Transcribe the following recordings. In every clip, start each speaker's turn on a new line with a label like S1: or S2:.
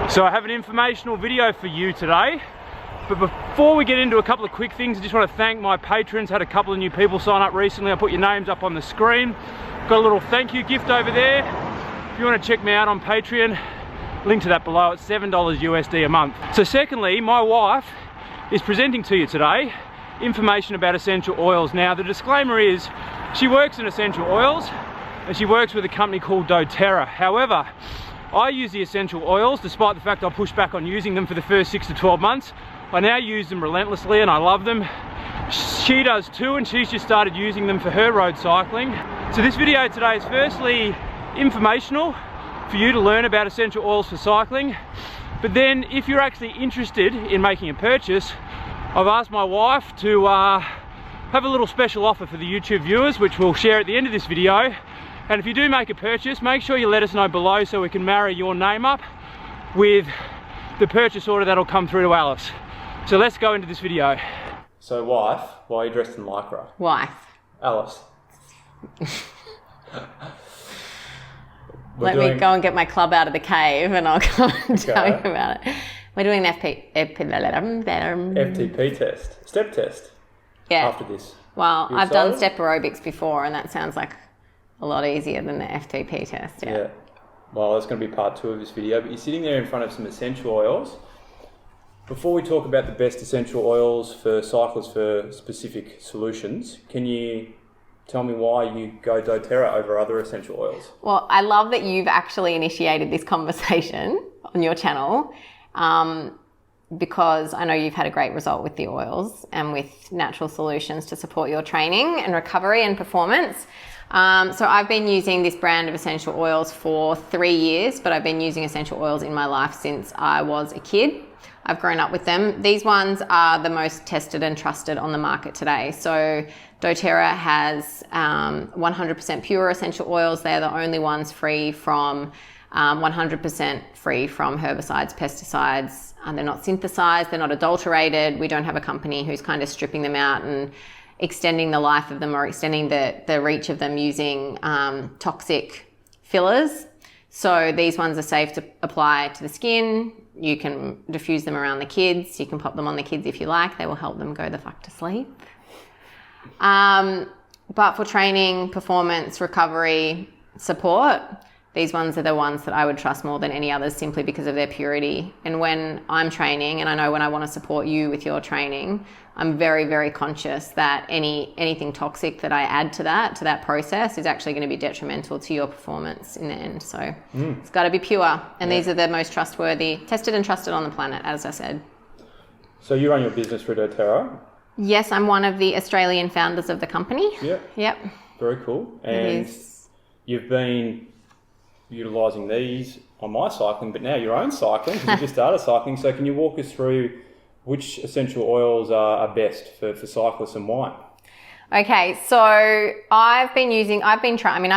S1: So I have an informational video for you today, but before we get into a couple of quick things, I just want to thank my patrons. Had a couple of new people sign up recently. I put your names up on the screen. Got a little thank you gift over there. If you want to check me out on Patreon, link to that below. It's $7 USD a month. So secondly, my wife is presenting to you today information about essential oils. Now the disclaimer is she works in essential oils and she works with a company called doTERRA. However, I use the essential oils despite the fact I pushed back on using them for the first 6 to 12 months. I now use them relentlessly and I love them. She does too, and she's just started using them for her road cycling. So this video today is firstly informational for you to learn about essential oils for cycling. But then if you're actually interested in making a purchase, I've asked my wife to have a little special offer for the YouTube viewers, which we'll share at the end of this video. And if you do make a purchase, make sure you let us know below so we can marry your name up with the purchase order that'll come through to Alice. So let's go into this video. So wife, why are you dressed in lycra?
S2: Wife.
S1: Alice.
S2: Let me go and get my club out of the cave and I'll come and tell you about it. We're doing an
S1: FTP test. Step test.
S2: Yeah.
S1: After this.
S2: Well, I've done step aerobics before and that sounds like a lot easier than the FTP test. Yeah.
S1: Well, that's going to be part 2 of this video, but you're sitting there in front of some essential oils. Before we talk about the best essential oils for cyclists for specific solutions, can you tell me why you go doTERRA over other essential oils?
S2: Well, I love that you've actually initiated this conversation on your channel because I know you've had a great result with the oils and with natural solutions to support your training and recovery and performance. So I've been using this brand of essential oils for 3 years, but I've been using essential oils in my life since I was a kid. I've grown up with them. These ones are the most tested and trusted on the market today. So doTERRA has 100% pure essential oils. They're the only ones free from 100% free from herbicides, pesticides. They're not synthesized, they're not adulterated. We don't have a company who's kind of stripping them out and extending the life of them or extending the reach of them using toxic fillers. So these ones are safe to apply to the skin. You can diffuse them around the kids. You can pop them on the kids if you like. They will help them go the fuck to sleep. But for training, performance, recovery, support, these ones are the ones that I would trust more than any others simply because of their purity. And when I'm training, and I know when I want to support you with your training, I'm very, very conscious that anything toxic that I add to that process is actually going to be detrimental to your performance in the end. So it's got to be pure. And these are the most trustworthy, tested and trusted on the planet, as I said.
S1: So you run your business for doTERRA?
S2: Yes, I'm one of the Australian founders of the company. Yep. Very cool.
S1: And you've been utilising these on my cycling, but now your own cycling, because you just started cycling. So can you walk us through which essential oils are best for cyclists and why?
S2: Okay, so I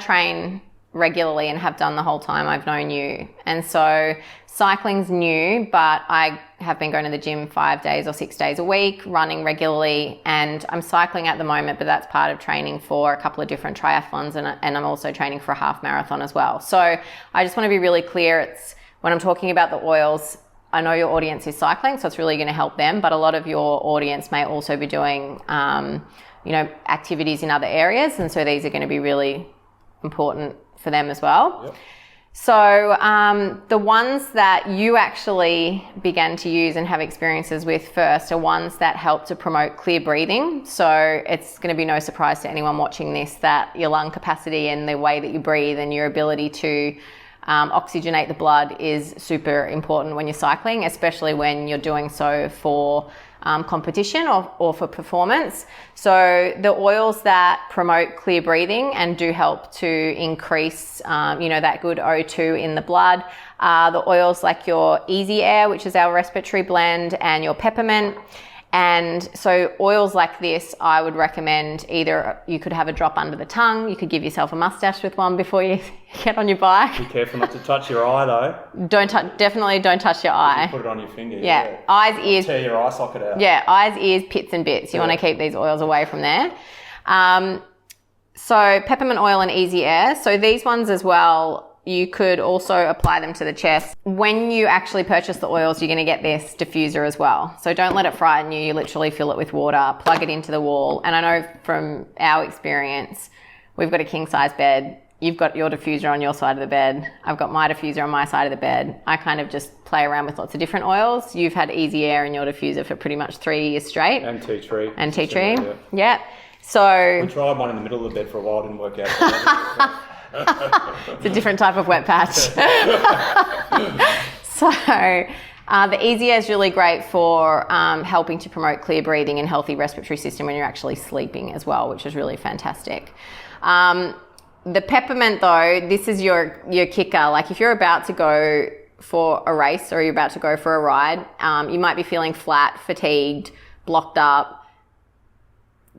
S2: train regularly and have done the whole time I've known you. And so cycling's new, but I have been going to the gym 5 days or 6 days a week, running regularly, and I'm cycling at the moment, but that's part of training for a couple of different triathlons and I'm also training for a half marathon as well. So I just want to be really clear, when I'm talking about the oils, I know your audience is cycling, so it's really going to help them, but a lot of your audience may also be doing, activities in other areas, and so these are going to be really important for them as well. Yep. So the ones that you actually began to use and have experiences with first are ones that help to promote clear breathing. So it's going to be no surprise to anyone watching this that your lung capacity and the way that you breathe and your ability to oxygenate the blood is super important when you're cycling, especially when you're doing so for competition or for performance. So the oils that promote clear breathing and do help to increase, that good O2 in the blood are the oils like your Easy Air, which is our respiratory blend, and your Peppermint. And so oils like this, I would recommend either you could have a drop under the tongue, you could give yourself a mustache with one before you get on your bike.
S1: Be careful not to touch your eye though.
S2: Definitely don't touch your eye.
S1: You put it on your finger.
S2: Yeah. Eyes, ears.
S1: Tear your eye socket out.
S2: Yeah, eyes, ears, pits and bits. You want to keep these oils away from there. So peppermint oil and Easy Air. So these ones as well, you could also apply them to the chest. When you actually purchase the oils, you're going to get this diffuser as well. So don't let it frighten you. You literally fill it with water, plug it into the wall. And I know from our experience, we've got a king size bed. You've got your diffuser on your side of the bed. I've got my diffuser on my side of the bed. I kind of just play around with lots of different oils. You've had Easy Air in your diffuser for pretty much 3 years straight.
S1: And tea tree.
S2: And tea tree. Yeah. So
S1: we tried one in the middle of the bed for a while, didn't work out.
S2: It's a different type of wet patch. So the Easy Air is really great for helping to promote clear breathing and healthy respiratory system when you're actually sleeping as well, which is really fantastic. The peppermint though, this is your kicker. Like if you're about to go for a race or you're about to go for a ride, you might be feeling flat, fatigued, blocked up,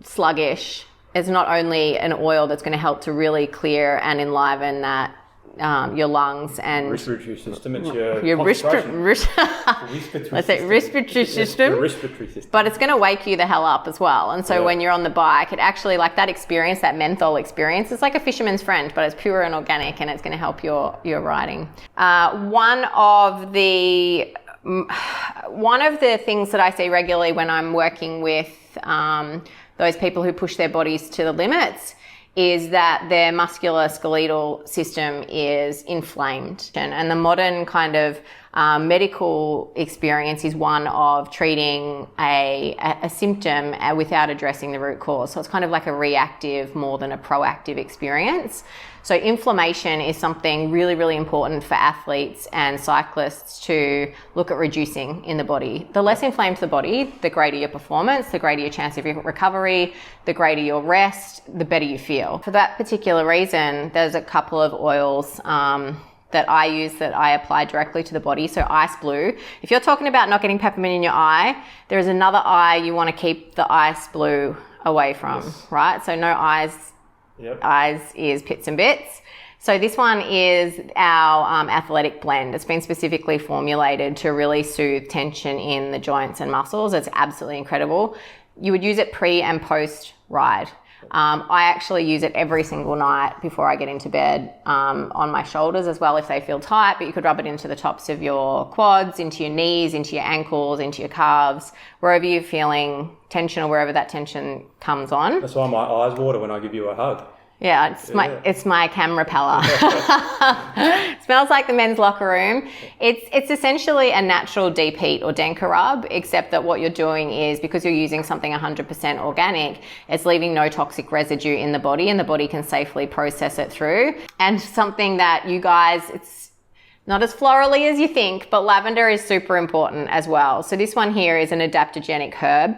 S2: sluggish. It's not only an oil that's going to help to really clear and enliven that your lungs and
S1: respiratory system. It's your
S2: respiratory system. But it's going to wake you the hell up as well. And so when you're on the bike, it actually, like that experience, that menthol experience, it's like a fisherman's friend, but it's pure and organic, and it's going to help your riding. One of the things that I see regularly when I'm working with those people who push their bodies to the limits is that their musculoskeletal system is inflamed. And the modern kind of medical experience is one of treating a symptom without addressing the root cause. So it's kind of like a reactive more than a proactive experience. So inflammation is something really, really important for athletes and cyclists to look at reducing in the body. The less inflamed the body, the greater your performance, the greater your chance of your recovery, the greater your rest, the better you feel. For that particular reason, there's a couple of oils that I use that I apply directly to the body. So ice blue. If you're talking about not getting peppermint in your eye, there is another eye you want to keep the ice blue away from, right? So no eyes. Yep. Eyes, ears, pits and bits. So this one is our athletic blend. It's been specifically formulated to really soothe tension in the joints and muscles. It's absolutely incredible. You would use it pre and post ride. I actually use it every single night before I get into bed on my shoulders as well if they feel tight, but you could rub it into the tops of your quads, into your knees, into your ankles, into your calves, wherever you're feeling tension or wherever that tension comes on.
S1: That's why my eyes water when I give you a hug.
S2: Yeah, it's my cam repeller. It smells like the men's locker room. It's essentially a natural deep heat or Denka rub, except that what you're doing is, because you're using something 100% organic, it's leaving no toxic residue in the body, and the body can safely process it through. And something that you guys, it's not as florally as you think, but lavender is super important as well. So this one here is an adaptogenic herb.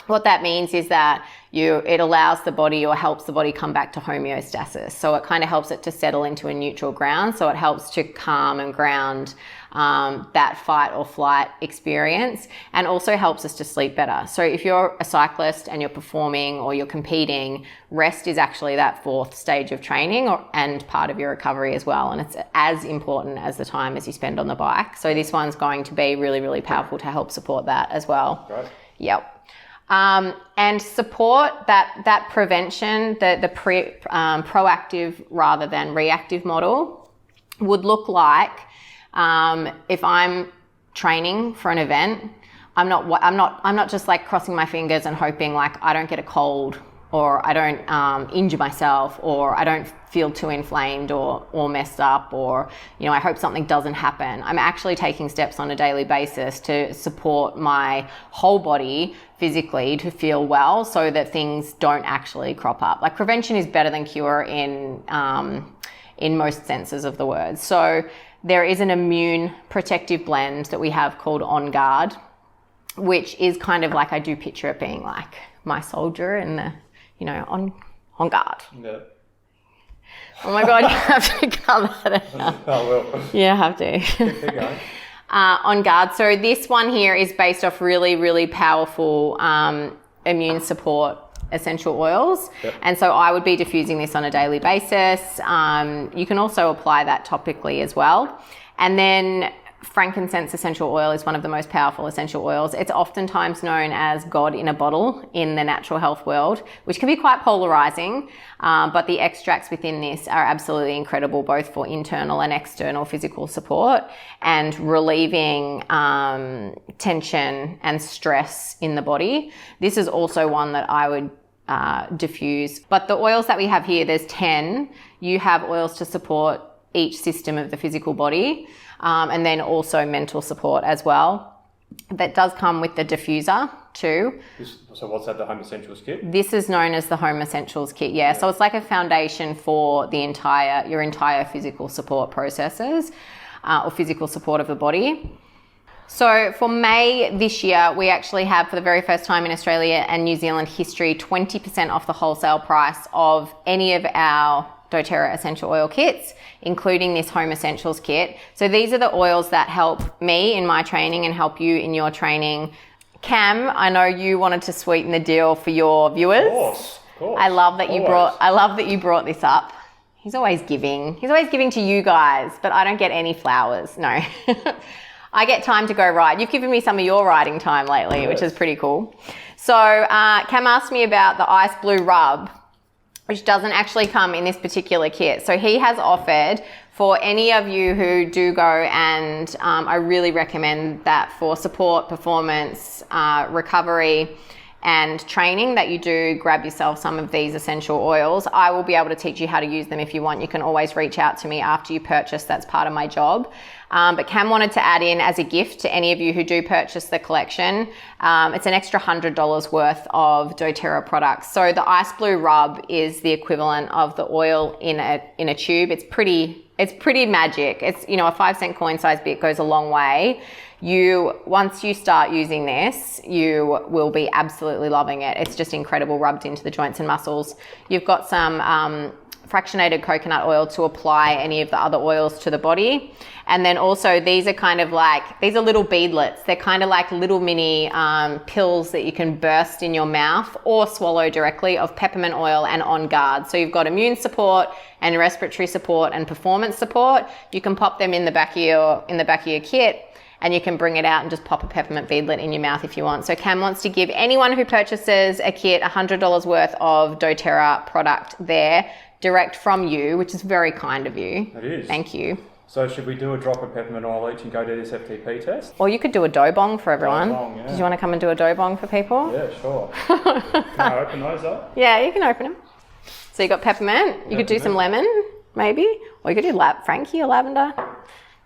S2: What that means is that it allows the body or helps the body come back to homeostasis. So it kind of helps it to settle into a neutral ground. So it helps to calm and ground that fight or flight experience, and also helps us to sleep better. So if you're a cyclist and you're performing or you're competing, rest is actually that fourth stage of training and part of your recovery as well. And it's as important as the time as you spend on the bike. So this one's going to be really, really powerful to help support that as well.
S1: Right.
S2: Yep. And support that prevention, the proactive rather than reactive model would look like if I'm training for an event, I'm not just like crossing my fingers and hoping like I don't get a cold, or I don't injure myself, or I don't feel too inflamed or messed up, or I hope something doesn't happen. I'm actually taking steps on a daily basis to support my whole body physically to feel well, so that things don't actually crop up. Like prevention is better than cure in most senses of the word. So there is an immune protective blend that we have called OnGuard, which is kind of like, I do picture it being like my soldier in the on guard.
S1: Yeah.
S2: Oh my God, you have to cut that out.
S1: Oh, well.
S2: Yeah, I have to.
S1: Keep going.
S2: On guard. So this one here is based off really, really powerful immune support essential oils. Yep. And so I would be diffusing this on a daily basis. You can also apply that topically as well. And then frankincense essential oil is one of the most powerful essential oils. It's oftentimes known as God in a bottle in the natural health world, which can be quite polarizing, but the extracts within this are absolutely incredible, both for internal and external physical support and relieving tension and stress in the body. This is also one that I would diffuse. But the oils that we have here, there's 10. You have oils to support each system of the physical body, and then also mental support as well. That does come with the diffuser too.
S1: So what's that, the Home Essentials kit?
S2: This is known as the Home Essentials kit, yeah. So it's like a foundation for your entire physical support processes, or physical support of the body. So for May this year, we actually have, for the very first time in Australia and New Zealand history, 20% off the wholesale price of any of our doTERRA essential oil kits, including this Home Essentials kit. So these are the oils that help me in my training and help you in your training. Cam, I know you wanted to sweeten the deal for your viewers.
S1: Of course.
S2: I love that you brought this up. He's always giving. He's always giving to you guys, but I don't get any flowers. No. I get time to go ride. You've given me some of your riding time lately, which is pretty cool. So Cam asked me about the Ice Blue Rub, which doesn't actually come in this particular kit. So he has offered for any of you who do go, and I really recommend that for support, performance, recovery, and training, that you do grab yourself some of these essential oils. I will be able to teach you how to use them if you want. You can always reach out to me after you purchase. That's part of my job. But Cam wanted to add in as a gift to any of you who do purchase the collection. It's an extra $100 worth of doTERRA products. So the Ice Blue Rub is the equivalent of the oil in a tube. It's pretty magic. It's, a 5-cent coin size bit goes a long way. Once you start using this, you will be absolutely loving it. It's just incredible, rubbed into the joints and muscles. You've got some fractionated coconut oil to apply any of the other oils to the body. And then also these are little beadlets. They're kind of like little mini pills that you can burst in your mouth or swallow directly, of peppermint oil and OnGuard. So you've got immune support and respiratory support and performance support. You can pop them in the back of your kit, and you can bring it out and just pop a peppermint beadlet in your mouth if you want. So Cam wants to give anyone who purchases a kit $100 worth of doTERRA product there, direct from you, which is very kind of you.
S1: It is.
S2: Thank you.
S1: So should we do a drop of peppermint oil each and go do this FTP test?
S2: Or you could do a dough bong for everyone.
S1: Dough bong, yeah.
S2: Did you want to come and do a dough bong for people?
S1: Yeah, sure. Can I open those up?
S2: Yeah, you can open them. So you got peppermint. You could do some lemon, maybe. Or you could do Frankie or lavender.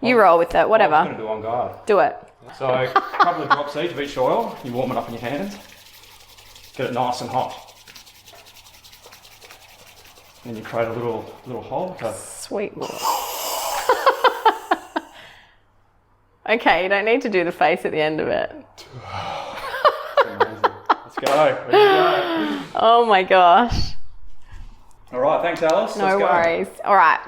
S2: You roll with it, whatever.
S1: I'm going to do OnGuard.
S2: Do it.
S1: So a couple of drops each of each oil. You warm it up in your hands. Get it nice and hot. Then you create a little hole.
S2: Sweet Lord. Okay, you don't need to do the face at the end of it.
S1: Let's go. Ready to go.
S2: Oh my gosh.
S1: All right, thanks Alice.
S2: No worries. All right.